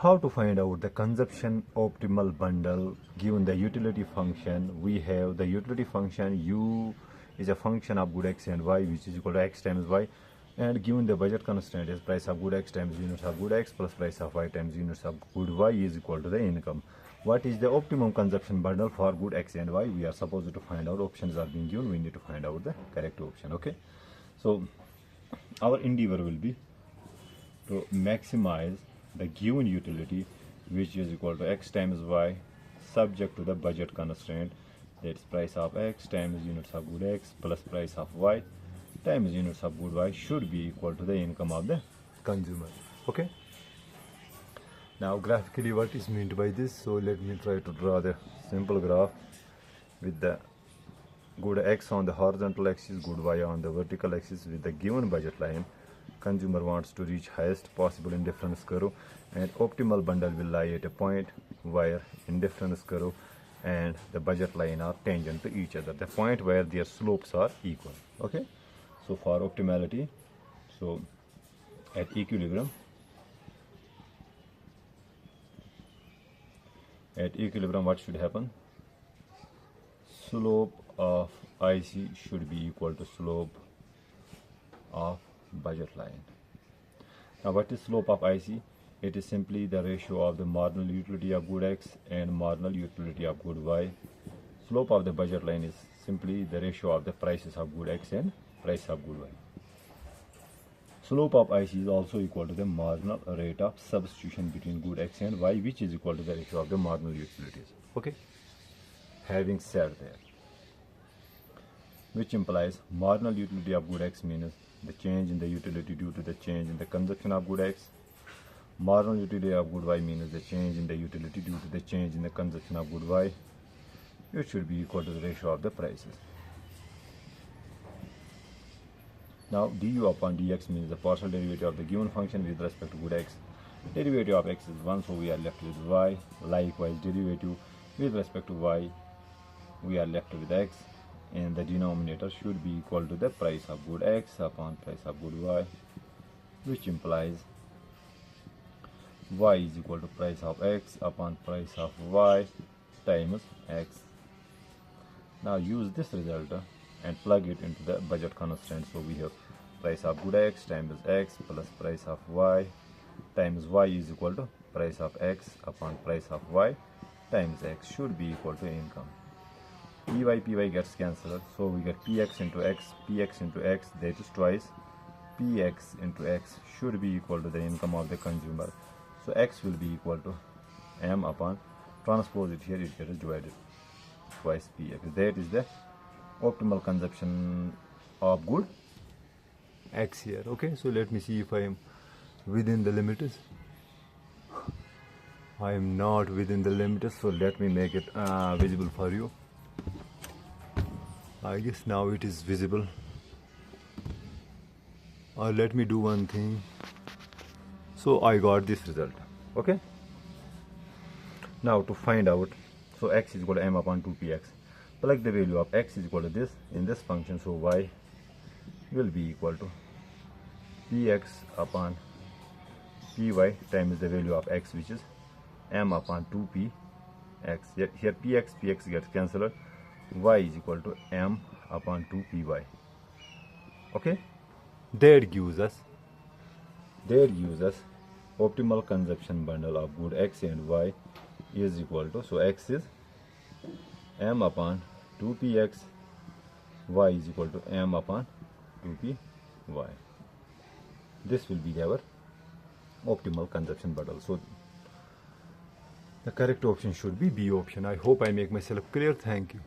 How to find out the consumption optimal bundle given the utility function? We have the utility function u is a function of good x and y, which is equal to x times y, and given the budget constraint is price of good x times units of good x plus price of y times units of good y is equal to the income. What is the optimum consumption bundle for good x and y? We are supposed to find out. Options are being given. We need to find out the correct option. Okay, so our endeavor will be to maximize the given utility, which is equal to x times y subject to the budget constraint, that's price of x times units of good x plus price of y times units of good y should be equal to the income of the consumer. Okay, now graphically what is meant by this? So let me try to draw the simple graph with the good x on the horizontal axis, good y on the vertical axis, with the given budget line. Consumer wants to reach highest possible indifference curve, and optimal bundle will lie at a point where indifference curve and the budget line are tangent to each other, the point where their slopes are equal. Okay, so for optimality, so at equilibrium what should happen? Slope of IC should be equal to slope of budget line. Now what is slope of IC? It is simply the ratio of the marginal utility of good x and marginal utility of good y. Slope of the budget line is simply the ratio of the prices of good x and price of good y. Slope of IC is also equal to the marginal rate of substitution between good x and y, which is equal to the ratio of the marginal utilities. Okay, having said that, which implies marginal utility of good x means the change in the utility due to the change in the consumption of good x. Marginal utility of good y means the change in the utility due to the change in the consumption of good y. It should be equal to the ratio of the prices. Now du upon dx means the partial derivative of the given function with respect to good x. Derivative of x is 1, so we are left with y. Likewise, derivative with respect to y, we are left with x, and the denominator should be equal to the price of good x upon price of good y, which implies y is equal to price of x upon price of y times x. Now use this result and plug it into the budget constraint. So we have price of good x times x plus price of y times y is equal to price of x upon price of y times x should be equal to income. Py gets cancelled, so we get px into x, that is twice px into x should be equal to the income of the consumer. So x will be equal to m upon, transpose it here, it gets divided twice px. That is the optimal consumption of good x here. Okay, so let me see if I am within the limits. I am not within the limits, so let me make it visible for you. I guess now it is visible. Let me do one thing. So I got this result. Okay, now to find out, so x is equal to m upon 2px. Plug the value of x is equal to this in this function, so y will be equal to px upon py times the value of x, which is m upon 2px. Here px gets cancelled, y is equal to m upon 2py. Okay, that gives us optimal consumption bundle of good x and y is equal to, so x is m upon 2px, y is equal to m upon 2py. This will be our optimal consumption bundle. So the correct option should be B option. I hope I make myself clear. Thank you.